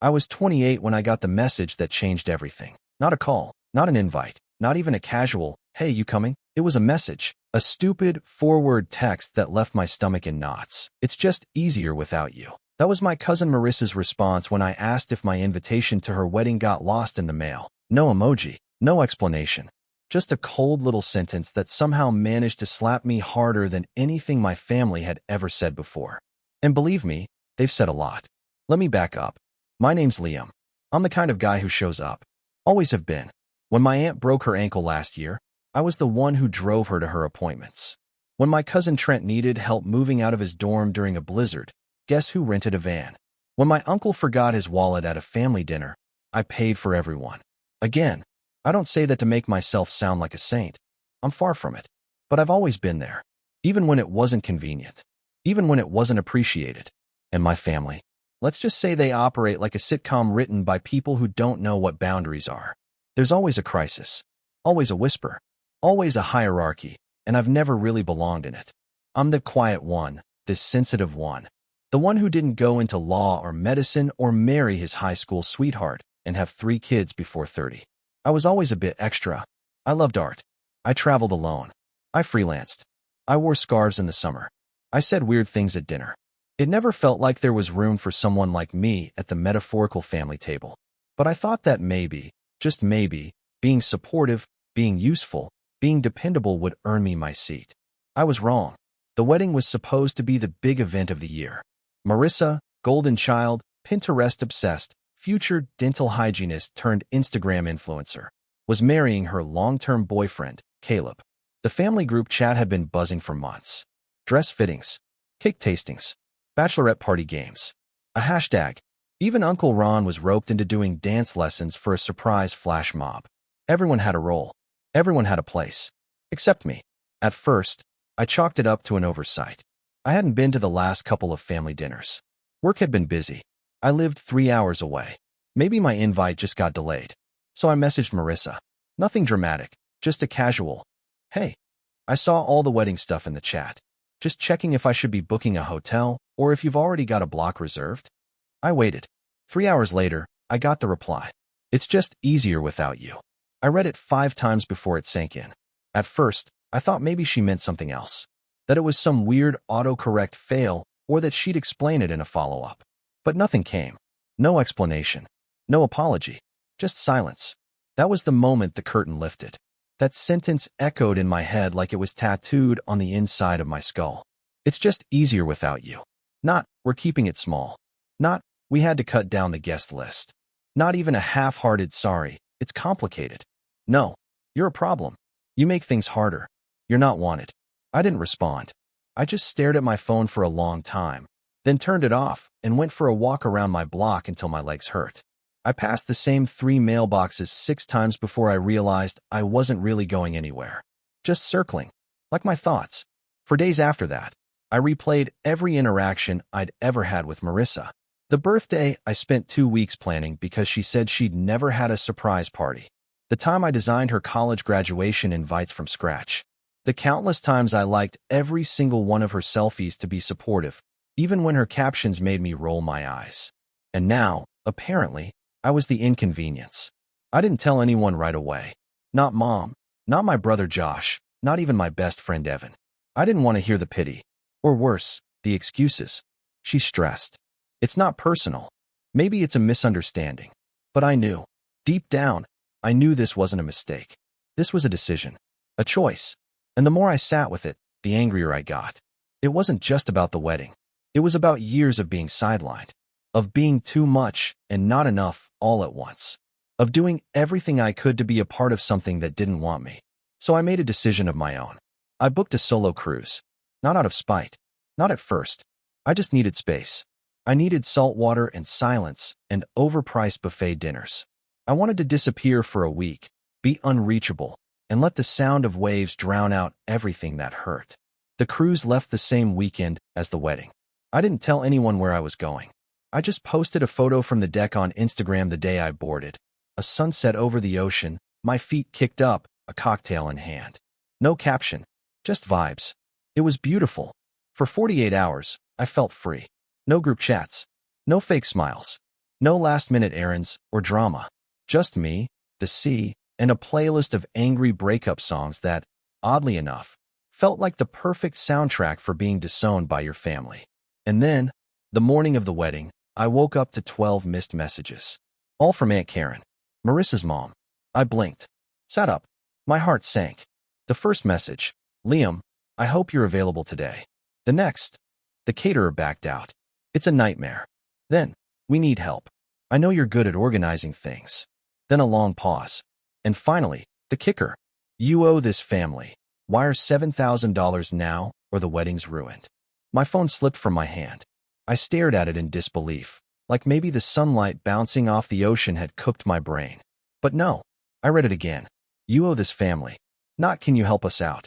I was 28 when I got the message that changed everything. Not a call, not an invite, not even a casual, "Hey, you coming?" It was a message, a stupid, four-word text that left my stomach in knots. "It's just easier without you." That was my cousin Marissa's response when I asked if my invitation to her wedding got lost in the mail. No emoji, no explanation. Just a cold little sentence that somehow managed to slap me harder than anything my family had ever said before. And believe me, they've said a lot. Let me back up. My name's Liam. I'm the kind of guy who shows up. Always have been. When my aunt broke her ankle last year, I was the one who drove her to her appointments. When my cousin Trent needed help moving out of his dorm during a blizzard, guess who rented a van? When my uncle forgot his wallet at a family dinner, I paid for everyone. Again, I don't say that to make myself sound like a saint. I'm far from it. But I've always been there. Even when it wasn't convenient. Even when it wasn't appreciated. And my family. Let's just say they operate like a sitcom written by people who don't know what boundaries are. There's always a crisis. Always a whisper. Always a hierarchy. And I've never really belonged in it. I'm the quiet one, this sensitive one. The one who didn't go into law or medicine or marry his high school sweetheart and have 3 kids before 30. I was always a bit extra. I loved art. I traveled alone. I freelanced. I wore scarves in the summer. I said weird things at dinner. It never felt like there was room for someone like me at the metaphorical family table. But I thought that maybe, just maybe, being supportive, being useful, being dependable would earn me my seat. I was wrong. The wedding was supposed to be the big event of the year. Marissa, golden child, Pinterest-obsessed, future dental hygienist turned Instagram influencer, was marrying her long-term boyfriend, Caleb. The family group chat had been buzzing for months. Dress fittings, cake tastings, bachelorette party games, a hashtag. Even Uncle Ron was roped into doing dance lessons for a surprise flash mob. Everyone had a role. Everyone had a place. Except me. At first, I chalked it up to an oversight. I hadn't been to the last couple of family dinners. Work had been busy. I lived 3 hours away. Maybe my invite just got delayed. So I messaged Marissa. Nothing dramatic, just a casual, "Hey, I saw all the wedding stuff in the chat. Just checking if I should be booking a hotel or if you've already got a block reserved." I waited. 3 hours later, I got the reply. "It's just easier without you." I read it 5 times before it sank in. At first, I thought maybe she meant something else. That it was some weird autocorrect fail or that she'd explain it in a follow-up. But nothing came. No explanation. No apology. Just silence. That was the moment the curtain lifted. That sentence echoed in my head like it was tattooed on the inside of my skull. It's just easier without you. Not, we're keeping it small. Not, we had to cut down the guest list. Not even a half-hearted sorry, it's complicated. No, you're a problem. You make things harder. You're not wanted. I didn't respond. I just stared at my phone for a long time, then turned it off and went for a walk around my block until my legs hurt. I passed the same 3 mailboxes 6 times before I realized I wasn't really going anywhere. Just circling, like my thoughts. For days after that, I replayed every interaction I'd ever had with Marissa. The birthday I spent 2 weeks planning because she said she'd never had a surprise party. The time I designed her college graduation invites from scratch. The countless times I liked every single one of her selfies to be supportive, even when her captions made me roll my eyes. And now, apparently, I was the inconvenience. I didn't tell anyone right away. Not Mom, not my brother Josh, not even my best friend Evan. I didn't want to hear the pity. Or worse, the excuses. She's stressed. It's not personal. Maybe it's a misunderstanding. But I knew. Deep down, I knew this wasn't a mistake. This was a decision. A choice. And the more I sat with it, the angrier I got. It wasn't just about the wedding. It was about years of being sidelined. Of being too much and not enough all at once. Of doing everything I could to be a part of something that didn't want me. So I made a decision of my own. I booked a solo cruise. Not out of spite. Not at first. I just needed space. I needed salt water and silence and overpriced buffet dinners. I wanted to disappear for a week, be unreachable, and let the sound of waves drown out everything that hurt. The cruise left the same weekend as the wedding. I didn't tell anyone where I was going. I just posted a photo from the deck on Instagram the day I boarded. A sunset over the ocean, my feet kicked up, a cocktail in hand. No caption, just vibes. It was beautiful. For 48 hours, I felt free. No group chats. No fake smiles. No last-minute errands or drama. Just me, the sea, and a playlist of angry breakup songs that, oddly enough, felt like the perfect soundtrack for being disowned by your family. And then, the morning of the wedding, I woke up to 12 missed messages. All from Aunt Karen, Marissa's mom. I blinked. Sat up. My heart sank. The first message, Liam, I hope you're available today. The next, the caterer backed out. It's a nightmare. Then, we need help. I know you're good at organizing things. Then a long pause. And finally, the kicker. You owe this family. Wire $7,000 now or the wedding's ruined. My phone slipped from my hand. I stared at it in disbelief, like maybe the sunlight bouncing off the ocean had cooked my brain. But no, I read it again. You owe this family. Not can you help us out.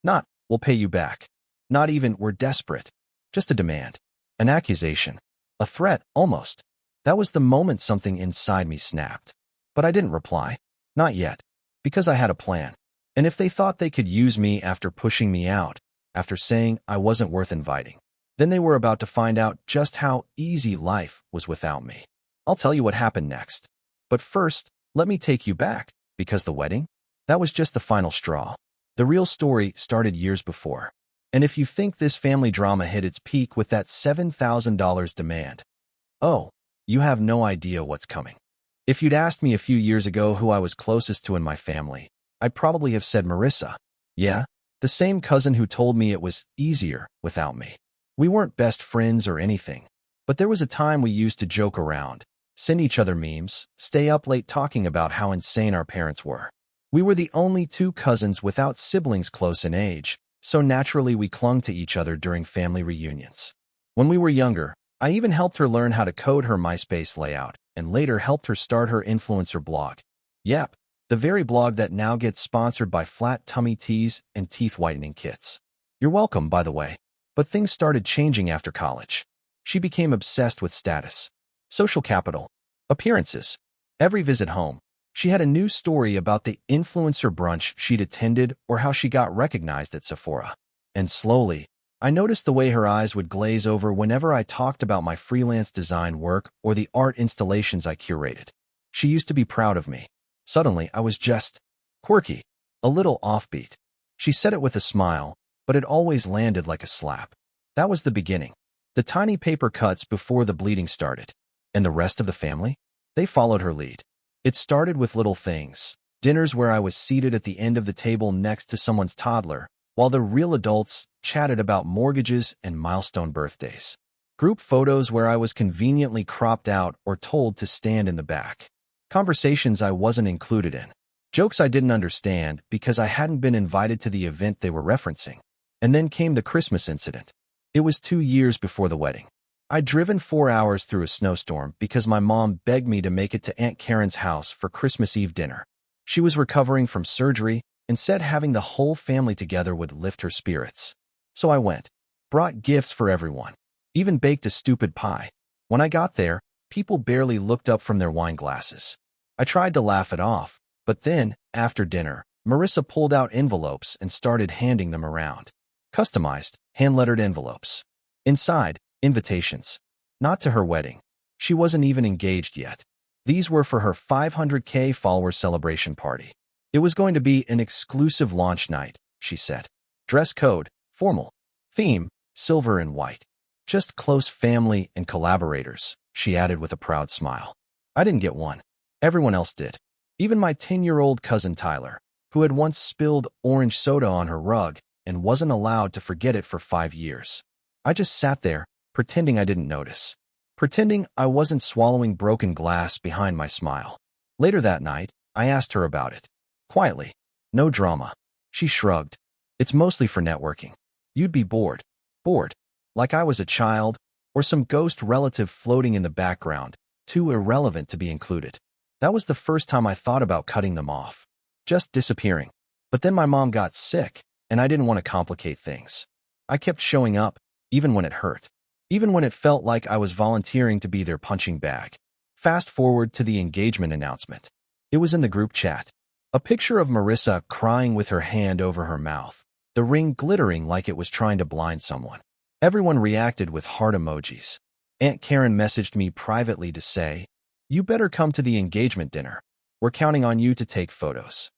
Not we'll pay you back. Not even we're desperate. Just a demand. An accusation. A threat, almost. That was the moment something inside me snapped. But I didn't reply. Not yet. Because I had a plan. And if they thought they could use me after pushing me out, after saying I wasn't worth inviting, then they were about to find out just how easy life was without me. I'll tell you what happened next. But first, let me take you back, because the wedding? That was just the final straw. The real story started years before. And if you think this family drama hit its peak with that $7,000 demand, oh, you have no idea what's coming. If you'd asked me a few years ago who I was closest to in my family, I'd probably have said Marissa. Yeah, the same cousin who told me it was easier without me. We weren't best friends or anything, but there was a time we used to joke around, send each other memes, stay up late talking about how insane our parents were. We were the only two cousins without siblings close in age, so naturally we clung to each other during family reunions. When we were younger, I even helped her learn how to code her MySpace layout, and later helped her start her influencer blog. Yep, the very blog that now gets sponsored by flat tummy teas and teeth whitening kits. You're welcome, by the way. But things started changing after college. She became obsessed with status, social capital, appearances. Every visit home, she had a new story about the influencer brunch she'd attended or how she got recognized at Sephora. And slowly, I noticed the way her eyes would glaze over whenever I talked about my freelance design work or the art installations I curated. She used to be proud of me. Suddenly, I was just quirky, a little offbeat. She said it with a smile, but it always landed like a slap. That was the beginning. The tiny paper cuts before the bleeding started. And the rest of the family? They followed her lead. It started with little things. Dinners where I was seated at the end of the table next to someone's toddler, while the real adults chatted about mortgages and milestone birthdays. Group photos where I was conveniently cropped out or told to stand in the back. Conversations I wasn't included in. Jokes I didn't understand because I hadn't been invited to the event they were referencing. And then came the Christmas incident. It was 2 years before the wedding. I'd driven 4 hours through a snowstorm because my mom begged me to make it to Aunt Karen's house for Christmas Eve dinner. She was recovering from surgery and said having the whole family together would lift her spirits. So I went, brought gifts for everyone, even baked a stupid pie. When I got there, people barely looked up from their wine glasses. I tried to laugh it off, but then, after dinner, Marissa pulled out envelopes and started handing them around. Customized, hand-lettered envelopes. Inside, invitations. Not to her wedding. She wasn't even engaged yet. These were for her 500K follower celebration party. It was going to be an exclusive launch night, she said. Dress code, formal. Theme, silver and white. Just close family and collaborators, she added with a proud smile. I didn't get one. Everyone else did. Even my 10-year-old cousin Tyler, who had once spilled orange soda on her rug and wasn't allowed to forget it for 5 years. I just sat there, pretending I didn't notice. Pretending I wasn't swallowing broken glass behind my smile. Later that night, I asked her about it. Quietly. No drama. She shrugged. It's mostly for networking. You'd be bored. Bored. Like I was a child, or some ghost relative floating in the background, too irrelevant to be included. That was the first time I thought about cutting them off. Just disappearing. But then my mom got sick, and I didn't want to complicate things. I kept showing up, even when it hurt. Even when it felt like I was volunteering to be their punching bag. Fast forward to the engagement announcement. It was in the group chat. A picture of Marissa crying with her hand over her mouth, the ring glittering like it was trying to blind someone. Everyone reacted with heart emojis. Aunt Karen messaged me privately to say, "You better come to the engagement dinner. We're counting on you to take photos."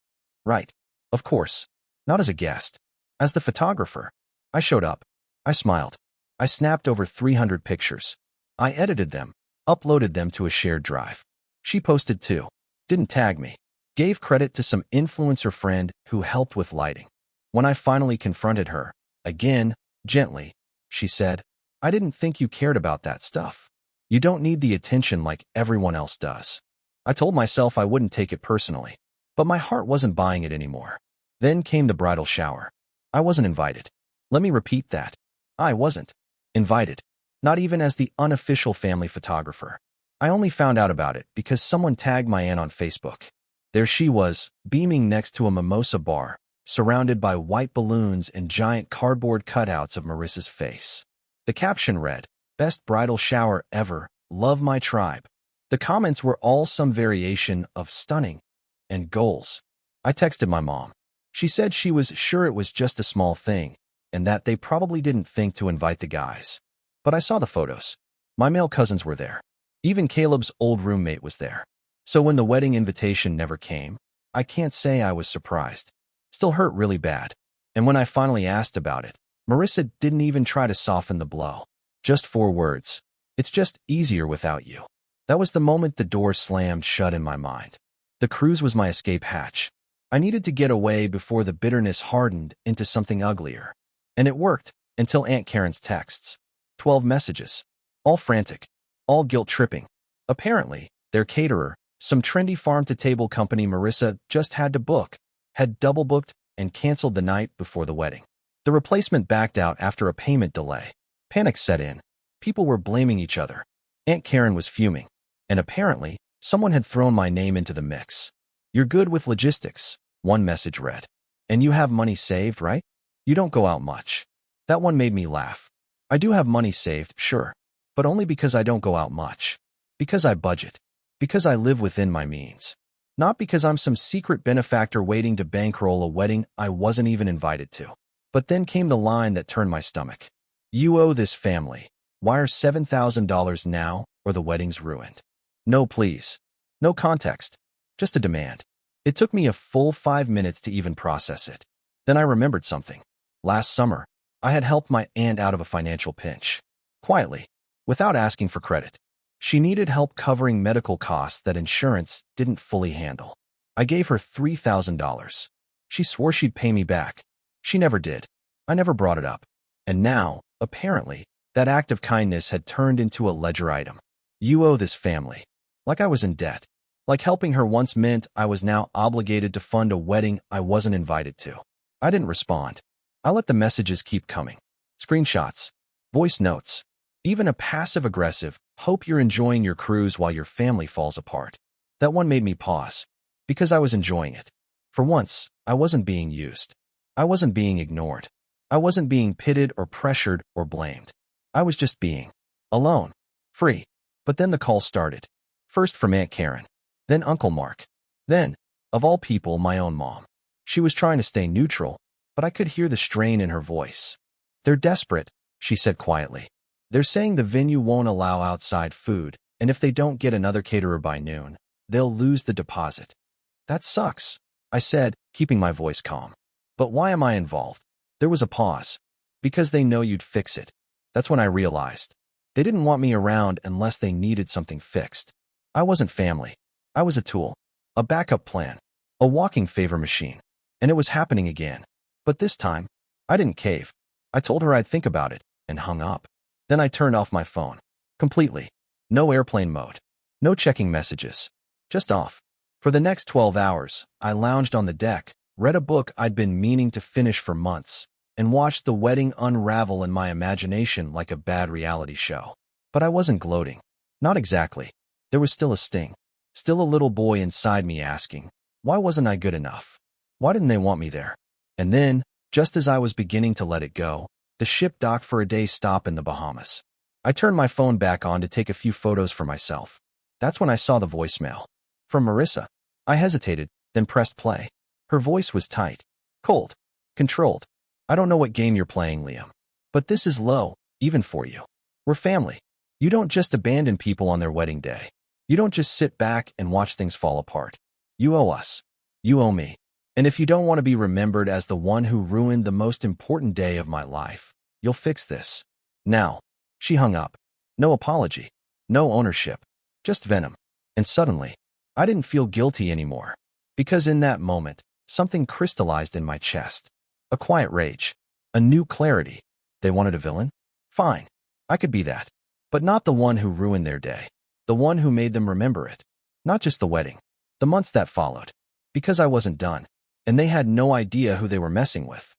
Right. Of course. Not as a guest. As the photographer. I showed up. I smiled. I snapped over 300 pictures. I edited them, uploaded them to a shared drive. She posted too. Didn't tag me. Gave credit to some influencer friend who helped with lighting. When I finally confronted her, again, gently, she said, "I didn't think you cared about that stuff. You don't need the attention like everyone else does." I told myself I wouldn't take it personally, but my heart wasn't buying it anymore. Then came the bridal shower. I wasn't invited. Let me repeat that. I wasn't invited. Not even as the unofficial family photographer. I only found out about it because someone tagged my aunt on Facebook. There she was, beaming next to a mimosa bar, surrounded by white balloons and giant cardboard cutouts of Marissa's face. The caption read, "Best bridal shower ever, love my tribe." The comments were all some variation of stunning and goals. I texted my mom. She said she was sure it was just a small thing and that they probably didn't think to invite the guys. But I saw the photos. My male cousins were there. Even Caleb's old roommate was there. So when the wedding invitation never came, I can't say I was surprised. Still hurt really bad. And when I finally asked about it, Marissa didn't even try to soften the blow. Just 4 words. "It's just easier without you." That was the moment the door slammed shut in my mind. The cruise was my escape hatch. I needed to get away before the bitterness hardened into something uglier. And it worked, until Aunt Karen's texts. 12 messages. All frantic. All guilt-tripping. Apparently, their caterer, some trendy farm-to-table company Marissa just had to book, had double-booked and canceled the night before the wedding. The replacement backed out after a payment delay. Panic set in. People were blaming each other. Aunt Karen was fuming. And apparently, someone had thrown my name into the mix. "You're good with logistics," one message read. "And you have money saved, right? You don't go out much." That one made me laugh. I do have money saved, sure, but only because I don't go out much. Because I budget. Because I live within my means. Not because I'm some secret benefactor waiting to bankroll a wedding I wasn't even invited to. But then came the line that turned my stomach. "You owe this family. Wire $7,000 now or the wedding's ruined." No please. No context. Just a demand. It took me a full 5 minutes to even process it. Then I remembered something. Last summer, I had helped my aunt out of a financial pinch. Quietly. Without asking for credit. She needed help covering medical costs that insurance didn't fully handle. I gave her $3,000. She swore she'd pay me back. She never did. I never brought it up. And now, apparently, that act of kindness had turned into a ledger item. "You owe this family." Like I was in debt. Like helping her once meant I was now obligated to fund a wedding I wasn't invited to. I didn't respond. I let the messages keep coming. Screenshots. Voice notes. Even a passive-aggressive, "Hope you're enjoying your cruise while your family falls apart." That one made me pause. Because I was enjoying it. For once, I wasn't being used. I wasn't being ignored. I wasn't being pitted or pressured or blamed. I was just being. Alone. Free. But then the call started. First from Aunt Karen. Then Uncle Mark. Then, of all people, my own mom. She was trying to stay neutral, but I could hear the strain in her voice. "They're desperate," she said quietly. "They're saying the venue won't allow outside food, and if they don't get another caterer by noon, they'll lose the deposit." "That sucks," I said, keeping my voice calm. "But why am I involved?" There was a pause. "Because they know you'd fix it." That's when I realized. They didn't want me around unless they needed something fixed. I wasn't family. I was a tool. A backup plan. A walking favor machine. And it was happening again. But this time, I didn't cave. I told her I'd think about it, and hung up. Then I turned off my phone. Completely. No airplane mode. No checking messages. Just off. For the next 12 hours, I lounged on the deck, read a book I'd been meaning to finish for months, and watched the wedding unravel in my imagination like a bad reality show. But I wasn't gloating. Not exactly. There was still a sting. Still a little boy inside me asking, why wasn't I good enough? Why didn't they want me there? And then, just as I was beginning to let it go, the ship docked for a day stop in the Bahamas. I turned my phone back on to take a few photos for myself. That's when I saw the voicemail. From Marissa. I hesitated, then pressed play. Her voice was tight. Cold. Controlled. "I don't know what game you're playing, Liam. But this is low, even for you. We're family. You don't just abandon people on their wedding day. You don't just sit back and watch things fall apart. You owe us. You owe me. And if you don't want to be remembered as the one who ruined the most important day of my life, you'll fix this. Now. She hung up. No apology. No ownership. Just venom. And suddenly, I didn't feel guilty anymore. Because in that moment, something crystallized in my chest. A quiet rage. A new clarity. They wanted a villain? Fine. I could be that. But not the one who ruined their day. The one who made them remember it. Not just the wedding. The months that followed. Because I wasn't done. And they had no idea who they were messing with.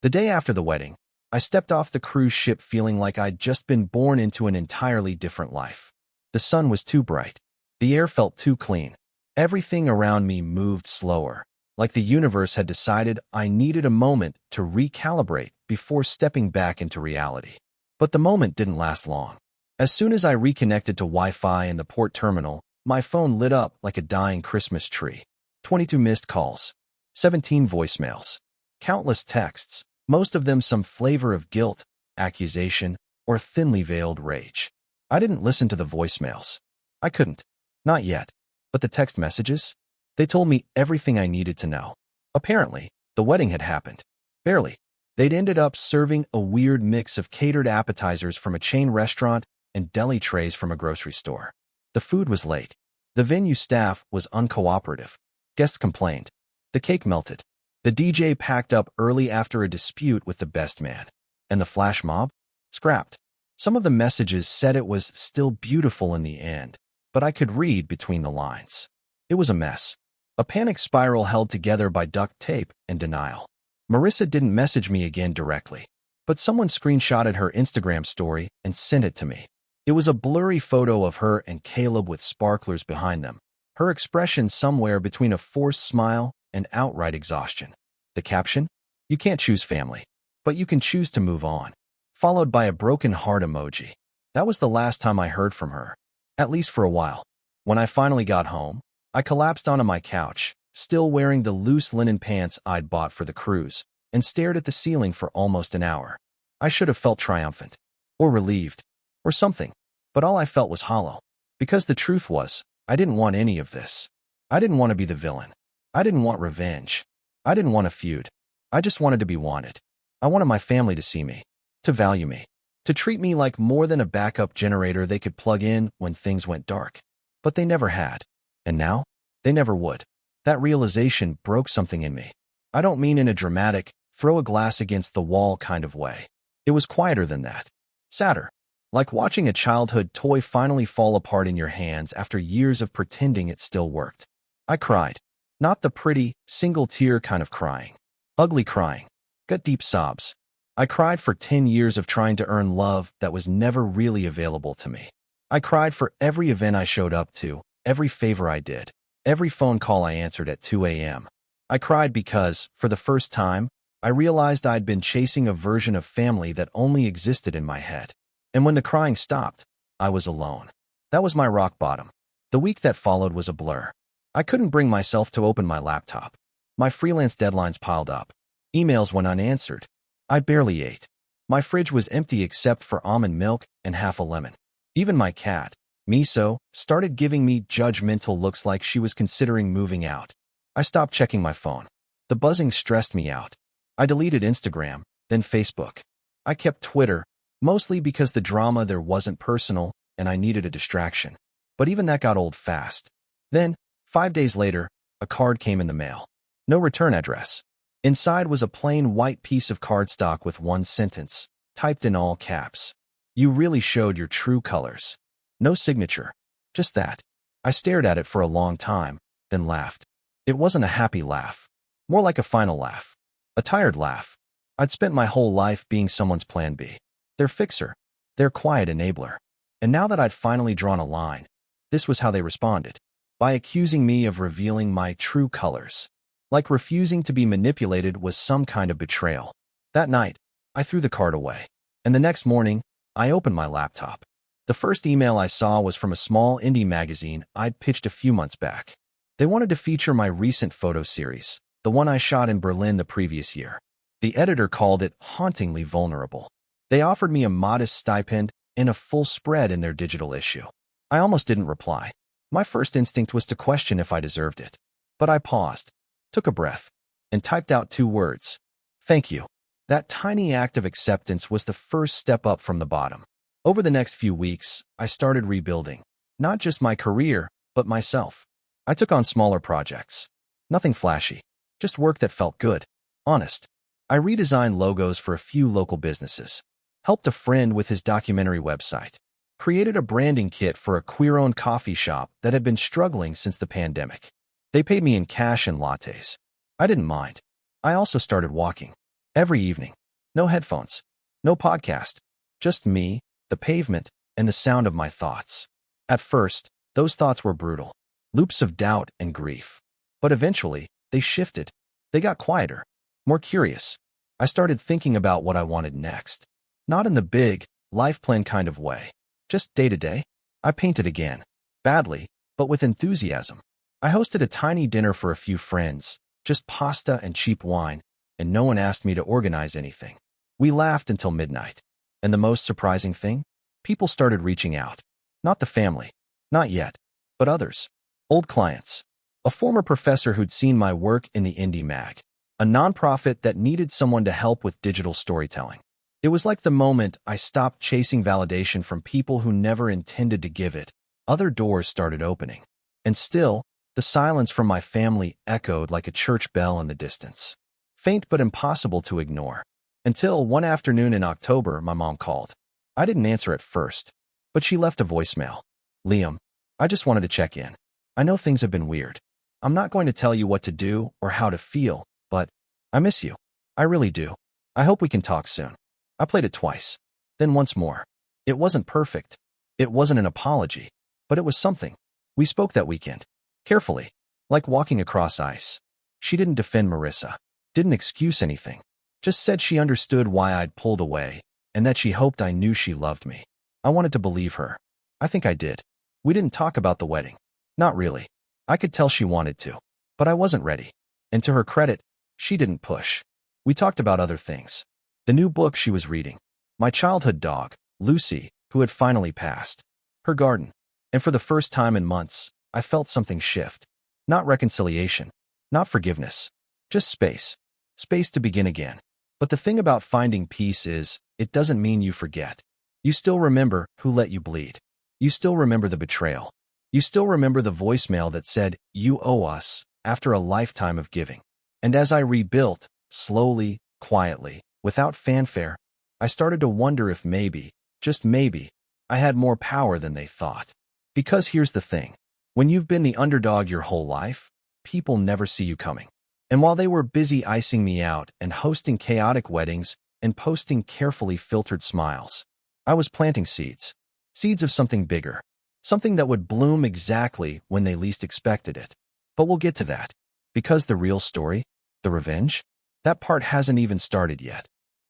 The day after the wedding, I stepped off the cruise ship feeling like I'd just been born into an entirely different life. The sun was too bright. The air felt too clean. Everything around me moved slower, like the universe had decided I needed a moment to recalibrate before stepping back into reality. But the moment didn't last long. As soon as I reconnected to Wi-Fi in the port terminal, my phone lit up like a dying Christmas tree. 22 missed calls. 17 voicemails. Countless texts. Most of them some flavor of guilt, accusation, or thinly veiled rage. I didn't listen to the voicemails. I couldn't. Not yet. But the text messages? They told me everything I needed to know. Apparently, the wedding had happened. Barely. They'd ended up serving a weird mix of catered appetizers from a chain restaurant and deli trays from a grocery store. The food was late. The venue staff was uncooperative. Guests complained. The cake melted. The DJ packed up early after a dispute with the best man. And the flash mob? Scrapped. Some of the messages said it was still beautiful in the end, but I could read between the lines. It was a mess. A panic spiral held together by duct tape and denial. Marissa didn't message me again directly, but someone screenshotted her Instagram story and sent it to me. It was a blurry photo of her and Caleb with sparklers behind them, her expression somewhere between a forced smile and outright exhaustion. The caption? You can't choose family, but you can choose to move on. Followed by a broken heart emoji. That was the last time I heard from her, at least for a while. When I finally got home, I collapsed onto my couch, still wearing the loose linen pants I'd bought for the cruise, and stared at the ceiling for almost an hour. I should have felt triumphant, or relieved, or something, but all I felt was hollow. Because the truth was, I didn't want any of this. I didn't want to be the villain. I didn't want revenge. I didn't want a feud. I just wanted to be wanted. I wanted my family to see me, to value me, to treat me like more than a backup generator they could plug in when things went dark. But they never had. And now, they never would. That realization broke something in me. I don't mean in a dramatic, throw a glass against the wall kind of way. It was quieter than that. Sadder. Like watching a childhood toy finally fall apart in your hands after years of pretending it still worked. I cried. Not the pretty, single tear kind of crying. Ugly crying. Gut deep sobs. I cried for 10 years of trying to earn love that was never really available to me. I cried for every event I showed up to, every favor I did, every phone call I answered at 2 a.m. I cried because, for the first time, I realized I'd been chasing a version of family that only existed in my head. And when the crying stopped, I was alone. That was my rock bottom. The week that followed was a blur. I couldn't bring myself to open my laptop. My freelance deadlines piled up. Emails went unanswered. I barely ate. My fridge was empty except for almond milk and half a lemon. Even my cat, Miso, started giving me judgmental looks like she was considering moving out. I stopped checking my phone. The buzzing stressed me out. I deleted Instagram, then Facebook. I kept Twitter, mostly because the drama there wasn't personal and I needed a distraction. But even that got old fast. Then, 5 days later, a card came in the mail. No return address. Inside was a plain white piece of cardstock with one sentence, typed in all caps. You really showed your true colors. No signature. Just that. I stared at it for a long time, then laughed. It wasn't a happy laugh. More like a final laugh. A tired laugh. I'd spent my whole life being someone's plan B. Their fixer. Their quiet enabler. And now that I'd finally drawn a line, this was how they responded. By accusing me of revealing my true colors. Like refusing to be manipulated was some kind of betrayal. That night, I threw the card away. And the next morning, I opened my laptop. The first email I saw was from a small indie magazine I'd pitched a few months back. They wanted to feature my recent photo series, the one I shot in Berlin the previous year. The editor called it hauntingly vulnerable. They offered me a modest stipend in a full spread in their digital issue. I almost didn't reply. My first instinct was to question if I deserved it. But I paused, took a breath, and typed out 2 words. Thank you. That tiny act of acceptance was the first step up from the bottom. Over the next few weeks, I started rebuilding. Not just my career, but myself. I took on smaller projects. Nothing flashy. Just work that felt good. Honest. I redesigned logos for a few local businesses. Helped a friend with his documentary website. Created a branding kit for a queer-owned coffee shop that had been struggling since the pandemic. They paid me in cash and lattes. I didn't mind. I also started walking. Every evening. No headphones. No podcast. Just me, the pavement, and the sound of my thoughts. At first, those thoughts were brutal. Loops of doubt and grief. But eventually, they shifted. They got quieter. More curious. I started thinking about what I wanted next. Not in the big, life plan kind of way. Just day to day. I painted again. Badly, but with enthusiasm. I hosted a tiny dinner for a few friends. Just pasta and cheap wine, and no one asked me to organize anything. We laughed until midnight. And the most surprising thing? People started reaching out. Not the family. Not yet. But others. Old clients. A former professor who'd seen my work in the Indie Mag. A nonprofit that needed someone to help with digital storytelling. It was like the moment I stopped chasing validation from people who never intended to give it. Other doors started opening. And still, the silence from my family echoed like a church bell in the distance. Faint but impossible to ignore. Until one afternoon in October, my mom called. I didn't answer at first, but she left a voicemail. Liam, I just wanted to check in. I know things have been weird. I'm not going to tell you what to do or how to feel, but I miss you. I really do. I hope we can talk soon. I played it twice. Then once more. It wasn't perfect. It wasn't an apology, but it was something. We spoke that weekend. Carefully. Like walking across ice. She didn't defend Marissa. Didn't excuse anything. Just said she understood why I'd pulled away, and that she hoped I knew she loved me. I wanted to believe her. I think I did. We didn't talk about the wedding. Not really. I could tell she wanted to. But I wasn't ready. And to her credit, she didn't push. We talked about other things. The new book she was reading. My childhood dog, Lucy, who had finally passed. Her garden. And for the first time in months, I felt something shift. Not reconciliation. Not forgiveness. Just space. Space to begin again. But the thing about finding peace is, it doesn't mean you forget. You still remember who let you bleed. You still remember the betrayal. You still remember the voicemail that said, "You owe us," after a lifetime of giving. And as I rebuilt, slowly, quietly, without fanfare, I started to wonder if maybe, just maybe, I had more power than they thought. Because here's the thing. When you've been the underdog your whole life, people never see you coming. And while they were busy icing me out and hosting chaotic weddings and posting carefully filtered smiles, I was planting seeds. Seeds of something bigger. Something that would bloom exactly when they least expected it. But we'll get to that. Because the real story, the revenge, that part hasn't even started yet.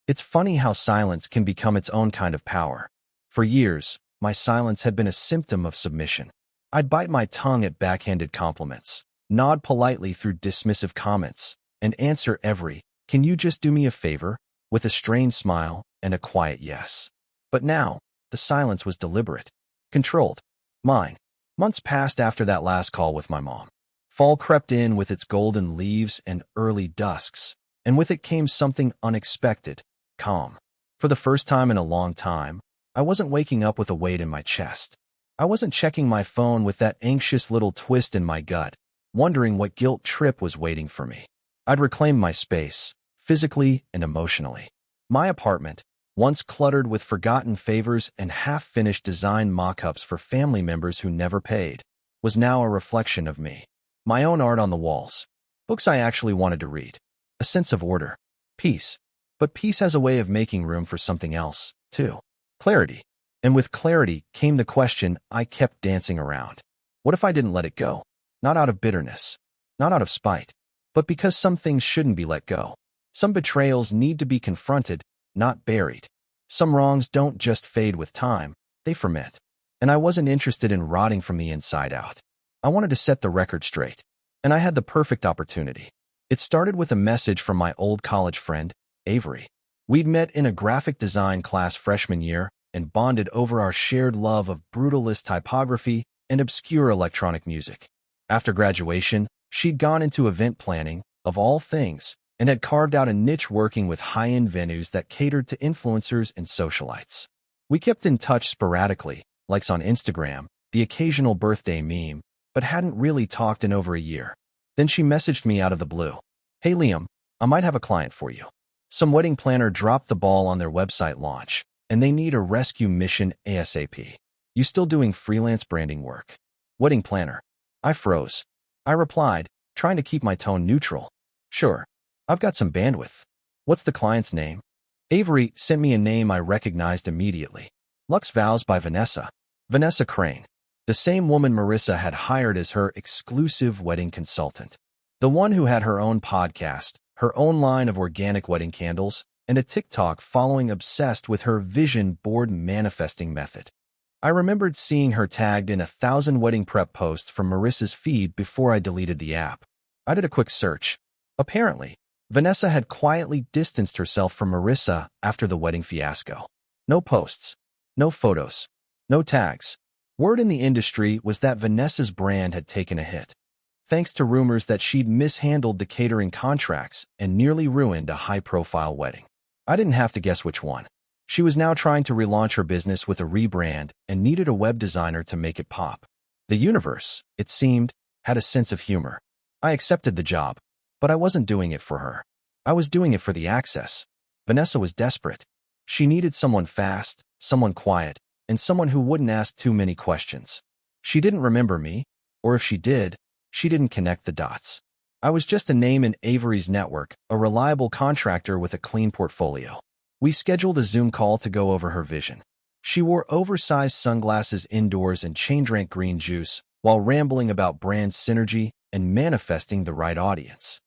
It's funny how silence can become its own kind of power. For years, my silence had been a symptom of submission. I'd bite my tongue at backhanded compliments, nod politely through dismissive comments, and answer every, "Can you just do me a favor?" with a strained smile and a quiet yes. But now, the silence was deliberate. Controlled. Mine. Months passed after that last call with my mom. Fall crept in with its golden leaves and early dusks, and with it came something unexpected, calm. For the first time in a long time, I wasn't waking up with a weight in my chest. I wasn't checking my phone with that anxious little twist in my gut, wondering what guilt trip was waiting for me. I'd reclaimed my space, physically and emotionally. My apartment, once cluttered with forgotten favors and half-finished design mock-ups for family members who never paid, was now a reflection of me. My own art on the walls. Books I actually wanted to read. A sense of order. Peace. But peace has a way of making room for something else, too. Clarity. And with clarity came the question I kept dancing around. What if I didn't let it go? Not out of bitterness. Not out of spite. But because some things shouldn't be let go. Some betrayals need to be confronted, not buried. Some wrongs don't just fade with time, they ferment. And I wasn't interested in rotting from the inside out. I wanted to set the record straight. And I had the perfect opportunity. It started with a message from my old college friend, Avery. We'd met in a graphic design class freshman year, and bonded over our shared love of brutalist typography and obscure electronic music. After graduation, she'd gone into event planning, of all things, and had carved out a niche working with high-end venues that catered to influencers and socialites. We kept in touch sporadically, likes on Instagram, the occasional birthday meme, but hadn't really talked in over a year. Then she messaged me out of the blue. "Hey Liam, I might have a client for you. Some wedding planner dropped the ball on their website launch, and they need a rescue mission ASAP. You still doing freelance branding work?" Wedding planner. I froze. I replied, trying to keep my tone neutral. "Sure. I've got some bandwidth. What's the client's name?" Avery sent me a name I recognized immediately. Lux Vows by Vanessa. Vanessa Crane. The same woman Marissa had hired as her exclusive wedding consultant. The one who had her own podcast, her own line of organic wedding candles, and a TikTok following obsessed with her vision board manifesting method. I remembered seeing her tagged in 1,000 wedding prep posts from Marissa's feed before I deleted the app. I did a quick search. Apparently, Vanessa had quietly distanced herself from Marissa after the wedding fiasco. No posts, no photos, no tags. Word in the industry was that Vanessa's brand had taken a hit, thanks to rumors that she'd mishandled the catering contracts and nearly ruined a high-profile wedding. I didn't have to guess which one. She was now trying to relaunch her business with a rebrand and needed a web designer to make it pop. The universe, it seemed, had a sense of humor. I accepted the job, but I wasn't doing it for her. I was doing it for the access. Vanessa was desperate. She needed someone fast, someone quiet, and someone who wouldn't ask too many questions. She didn't remember me, or if she did, she didn't connect the dots. I was just a name in Avery's network, a reliable contractor with a clean portfolio. We scheduled a Zoom call to go over her vision. She wore oversized sunglasses indoors and chain-drank green juice while rambling about brand synergy and manifesting the right audience.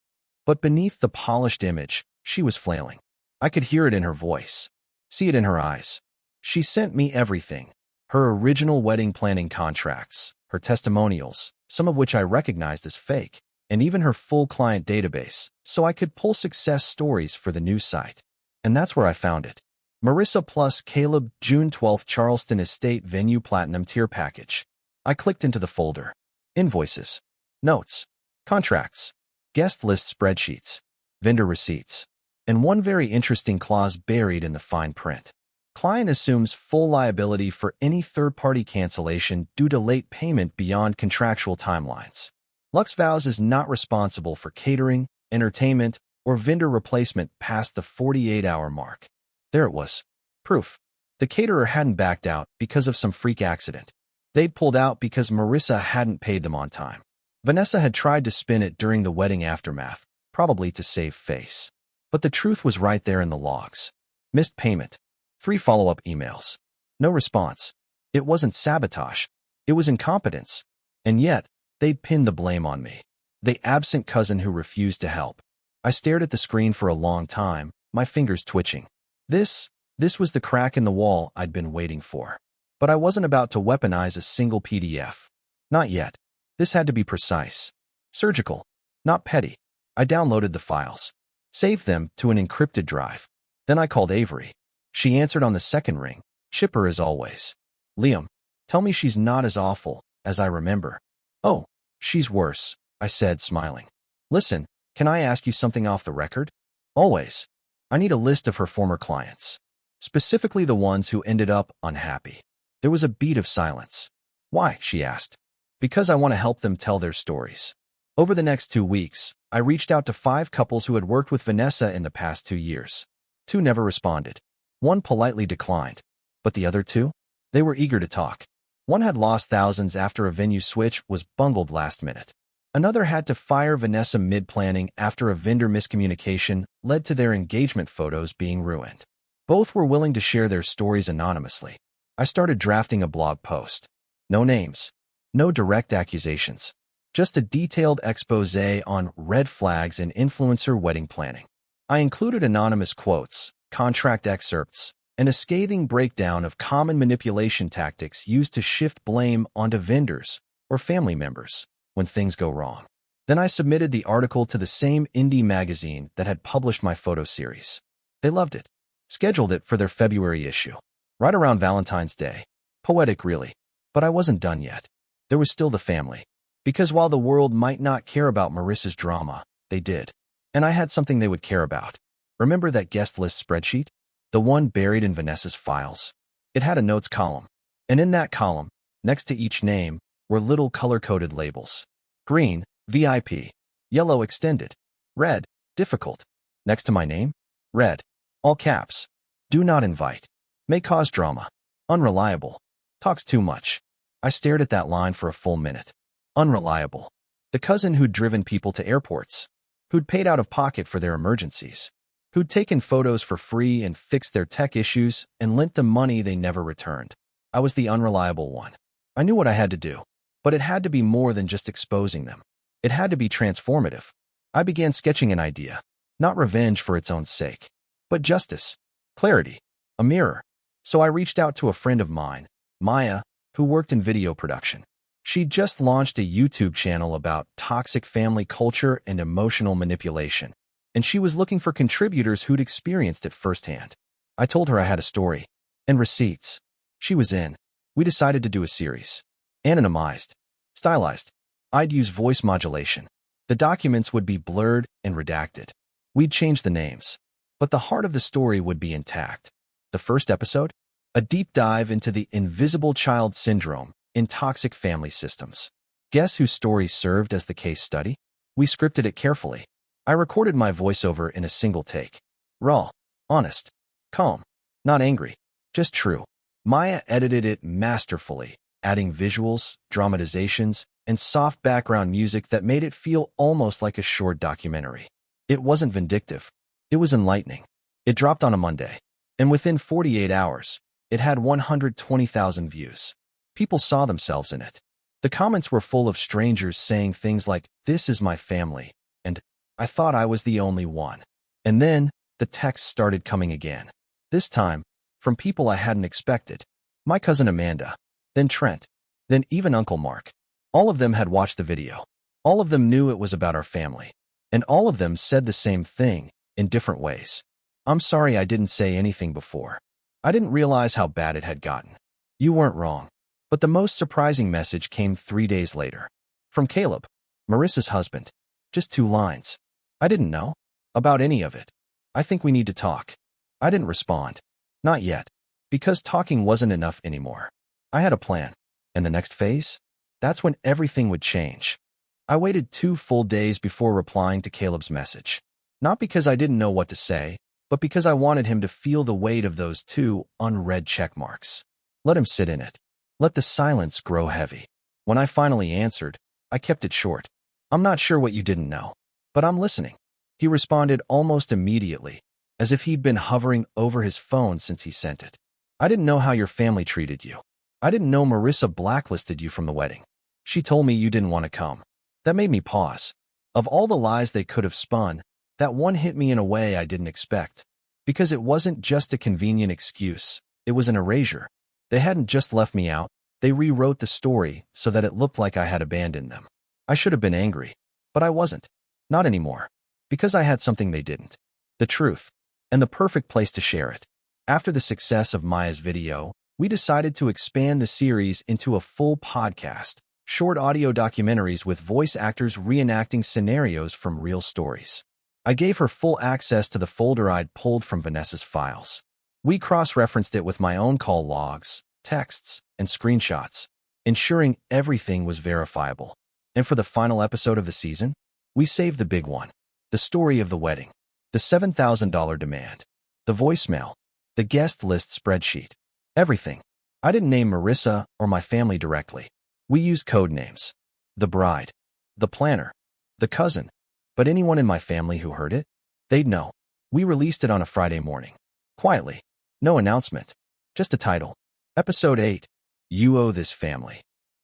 But beneath the polished image, she was flailing. I could hear it in her voice, see it in her eyes. She sent me everything. Her original wedding planning contracts, her testimonials, some of which I recognized as fake, and even her full client database, so I could pull success stories for the news site. And that's where I found it. Marissa plus Caleb, June 12th, Charleston Estate Venue Platinum Tier Package. I clicked into the folder. Invoices, notes, contracts, guest list spreadsheets, vendor receipts, and one very interesting clause buried in the fine print. Client assumes full liability for any third-party cancellation due to late payment beyond contractual timelines. Lux Vows is not responsible for catering, entertainment, or vendor replacement past the 48-hour mark. There it was. Proof. The caterer hadn't backed out because of some freak accident. They'd pulled out because Marissa hadn't paid them on time. Vanessa had tried to spin it during the wedding aftermath, probably to save face. But the truth was right there in the logs. Missed payment. 3 follow-up emails. No response. It wasn't sabotage. It was incompetence. And yet, they'd pinned the blame on me. The absent cousin who refused to help. I stared at the screen for a long time, my fingers twitching. This was the crack in the wall I'd been waiting for. But I wasn't about to weaponize a single PDF. Not yet. This had to be precise. Surgical. Not petty. I downloaded the files. Saved them to an encrypted drive. Then I called Avery. She answered on the second ring, chipper as always. "Liam, tell me she's not as awful as I remember." "Oh, she's worse," I said, smiling. "Listen, can I ask you something off the record?" "Always. I need a list of her former clients. Specifically the ones who ended up unhappy." There was a beat of silence. "Why?" she asked. "Because I want to help them tell their stories." Over the next 2 weeks, I reached out to 5 couples who had worked with Vanessa in the past 2 years. 2 never responded. 1 politely declined. But the other 2? They were eager to talk. One had lost thousands after a venue switch was bungled last minute. Another had to fire Vanessa mid-planning after a vendor miscommunication led to their engagement photos being ruined. Both were willing to share their stories anonymously. I started drafting a blog post. No names. No direct accusations. Just a detailed expose on red flags in influencer wedding planning. I included anonymous quotes, contract excerpts, and a scathing breakdown of common manipulation tactics used to shift blame onto vendors or family members when things go wrong. Then I submitted the article to the same indie magazine that had published my photo series. They loved it, scheduled it for their February issue. Right around Valentine's Day. Poetic, really. But I wasn't done yet. There was still the family. Because while the world might not care about Marissa's drama, they did. And I had something they would care about. Remember that guest list spreadsheet? The one buried in Vanessa's files? It had a notes column. And in that column, next to each name, were little color-coded labels. Green, VIP. Yellow, extended. Red, difficult. Next to my name? Red. All caps. Do not invite. May cause drama. Unreliable. Talks too much. I stared at that line for a full minute. Unreliable. The cousin who'd driven people to airports. Who'd paid out of pocket for their emergencies. Who'd taken photos for free and fixed their tech issues and lent them money they never returned. I was the unreliable one. I knew what I had to do. But it had to be more than just exposing them. It had to be transformative. I began sketching an idea. Not revenge for its own sake. But justice. Clarity. A mirror. So I reached out to a friend of mine, Maya, who worked in video production. She'd just launched a YouTube channel about toxic family culture and emotional manipulation, and she was looking for contributors who'd experienced it firsthand. I told her I had a story and receipts. She was in. We decided to do a series. Anonymized. Stylized. I'd use voice modulation. The documents would be blurred and redacted. We'd change the names. But the heart of the story would be intact. The first episode? A deep dive into the invisible child syndrome in toxic family systems. Guess whose story served as the case study? We scripted it carefully. I recorded my voiceover in a single take. Raw, honest, calm, not angry, just true. Maya edited it masterfully, adding visuals, dramatizations, and soft background music that made it feel almost like a short documentary. It wasn't vindictive. It was enlightening. It dropped on a Monday, and within 48 hours, it had 120,000 views. People saw themselves in it. The comments were full of strangers saying things like, "This is my family," and "I thought I was the only one." And then, the texts started coming again. This time, from people I hadn't expected. My cousin Amanda, then Trent, then even Uncle Mark. All of them had watched the video. All of them knew it was about our family. And all of them said the same thing, in different ways. "I'm sorry I didn't say anything before. I didn't realize how bad it had gotten. You weren't wrong." But the most surprising message came 3 days later. From Caleb, Marissa's husband. Just 2 lines. "I didn't know about any of it. I think we need to talk." I didn't respond. Not yet. Because talking wasn't enough anymore. I had a plan. And the next phase? That's when everything would change. I waited 2 full days before replying to Caleb's message. Not because I didn't know what to say, but because I wanted him to feel the weight of those 2 unread check marks. Let him sit in it. Let the silence grow heavy. When I finally answered, I kept it short. "I'm not sure what you didn't know, but I'm listening." He responded almost immediately, as if he'd been hovering over his phone since he sent it. "I didn't know how your family treated you. I didn't know Marissa blacklisted you from the wedding. She told me you didn't want to come." That made me pause. Of all the lies they could have spun, that one hit me in a way I didn't expect. Because it wasn't just a convenient excuse, it was an erasure. They hadn't just left me out, they rewrote the story so that it looked like I had abandoned them. I should have been angry, but I wasn't. Not anymore. Because I had something they didn't. The truth. And the perfect place to share it. After the success of Maya's video, we decided to expand the series into a full podcast, short audio documentaries with voice actors reenacting scenarios from real stories. I gave her full access to the folder I'd pulled from Vanessa's files. We cross-referenced it with my own call logs, texts, and screenshots, ensuring everything was verifiable. And for the final episode of the season, we saved the big one. The story of the wedding. The $7,000 demand. The voicemail. The guest list spreadsheet. Everything. I didn't name Marissa or my family directly. We used code names. The bride. The planner. The cousin. But anyone in my family who heard it, they'd know. We released it on a Friday morning. Quietly. No announcement. Just a title. Episode 8. You Owe This Family.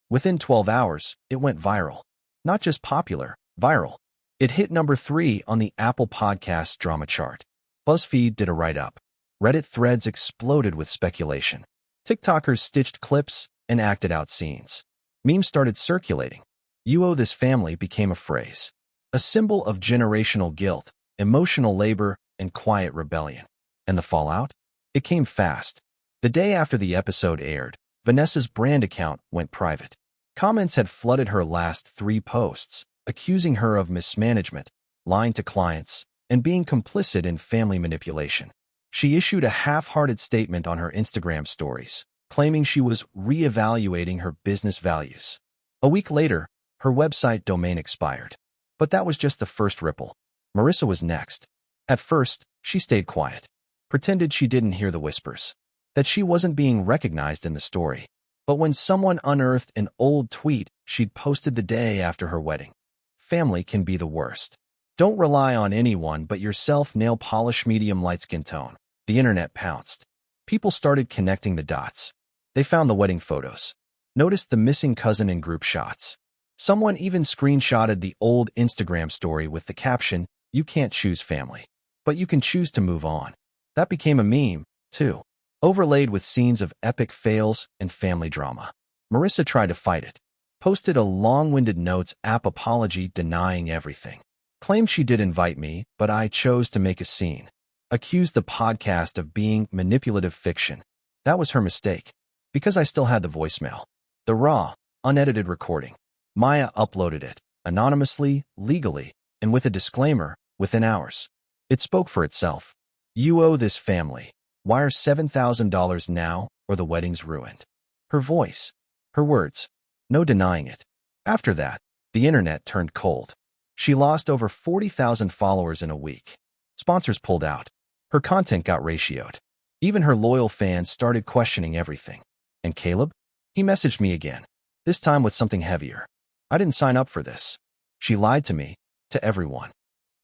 Within 12 hours, it went viral. Not just popular, viral. It hit number 3 on the Apple Podcasts drama chart. BuzzFeed did a write-up. Reddit threads exploded with speculation. TikTokers stitched clips and acted out scenes. Memes started circulating. You Owe This Family became a phrase. A symbol of generational guilt, emotional labor, and quiet rebellion. And the fallout? It came fast. The day after the episode aired, Vanessa's brand account went private. Comments had flooded her last 3 posts, accusing her of mismanagement, lying to clients, and being complicit in family manipulation. She issued a half-hearted statement on her Instagram stories, claiming she was reevaluating her business values. A week later, her website domain expired. But that was just the first ripple. Marissa was next. At first, she stayed quiet, pretended she didn't hear the whispers, that she wasn't being recognized in the story. But when someone unearthed an old tweet she'd posted the day after her wedding, family can be the worst. Don't rely on anyone but yourself. Nail polish medium light skin tone. The internet pounced. People started connecting the dots. They found the wedding photos, noticed the missing cousin in group shots. Someone even screenshotted the old Instagram story with the caption, "You can't choose family, but you can choose to move on." That became a meme, too, overlaid with scenes of epic fails and family drama. Marissa tried to fight it, posted a long-winded notes app apology denying everything. Claimed she did invite me, but I chose to make a scene. Accused the podcast of being manipulative fiction. That was her mistake, because I still had the voicemail. The raw, unedited recording. Maya uploaded it, anonymously, legally, and with a disclaimer, within hours. It spoke for itself. You owe this family. Wire $7,000 now, or the wedding's ruined. Her voice. Her words. No denying it. After that, the internet turned cold. She lost over 40,000 followers in a week. Sponsors pulled out. Her content got ratioed. Even her loyal fans started questioning everything. And Caleb? He messaged me again, this time with something heavier. I didn't sign up for this. She lied to me, to everyone.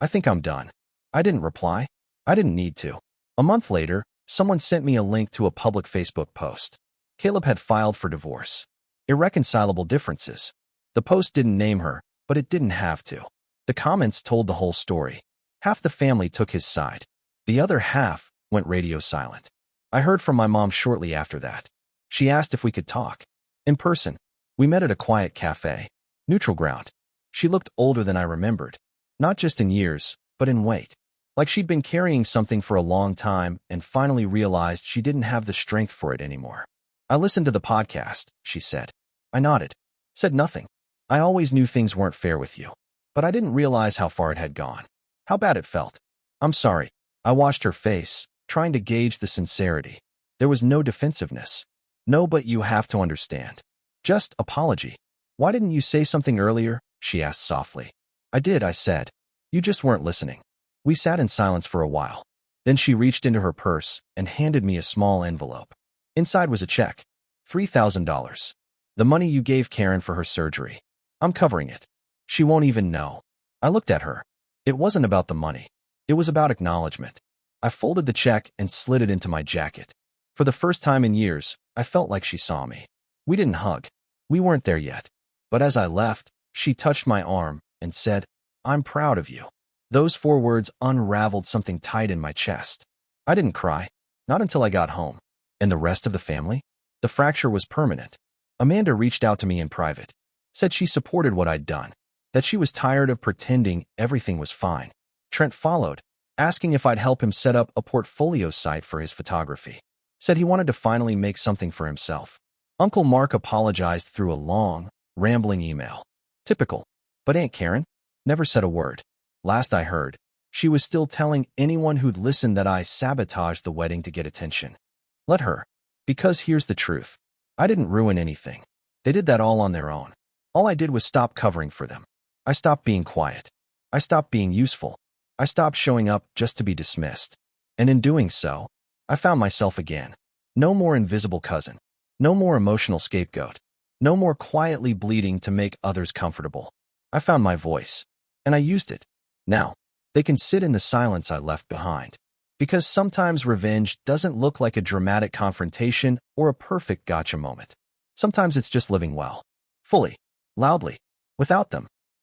I think I'm done. I didn't reply. I didn't need to. A month later, someone sent me a link to a public Facebook post. Caleb had filed for divorce. Irreconcilable differences. The post didn't name her, but it didn't have to. The comments told the whole story. Half the family took his side. The other half went radio silent. I heard from my mom shortly after that. She asked if we could talk. In person. We met at a quiet cafe. Neutral ground. She looked older than I remembered. Not just in years, but in weight. Like she'd been carrying something for a long time and finally realized she didn't have the strength for it anymore. I listened to the podcast, she said. I nodded. Said nothing. I always knew things weren't fair with you. But I didn't realize how far it had gone. How bad it felt. I'm sorry. I watched her face, trying to gauge the sincerity. There was no defensiveness. No, but you have to understand. Just apology. Why didn't you say something earlier? She asked softly. I did, I said. You just weren't listening. We sat in silence for a while. Then she reached into her purse and handed me a small envelope. Inside was a check. $3,000. The money you gave Karen for her surgery. I'm covering it. She won't even know. I looked at her. It wasn't about the money. It was about acknowledgement. I folded the check and slid it into my jacket. For the first time in years, I felt like she saw me. We didn't hug. We weren't there yet. But as I left, she touched my arm and said, I'm proud of you. Those 4 words unraveled something tight in my chest. I didn't cry. Not until I got home. And the rest of the family? The fracture was permanent. Amanda reached out to me in private. Said she supported what I'd done. That she was tired of pretending everything was fine. Trent followed, asking if I'd help him set up a portfolio site for his photography. Said he wanted to finally make something for himself. Uncle Mark apologized through a long, rambling email. Typical. But Aunt Karen never said a word. Last I heard, she was still telling anyone who'd listened that I sabotaged the wedding to get attention. Let her. Because here's the truth. I didn't ruin anything. They did that all on their own. All I did was stop covering for them. I stopped being quiet. I stopped being useful. I stopped showing up just to be dismissed. And in doing so, I found myself again. No more invisible cousin. No more emotional scapegoat. No more quietly bleeding to make others comfortable. I found my voice. And I used it. Now, they can sit in the silence I left behind. Because sometimes revenge doesn't look like a dramatic confrontation or a perfect gotcha moment. Sometimes it's just living well. Fully. Loudly. Without them.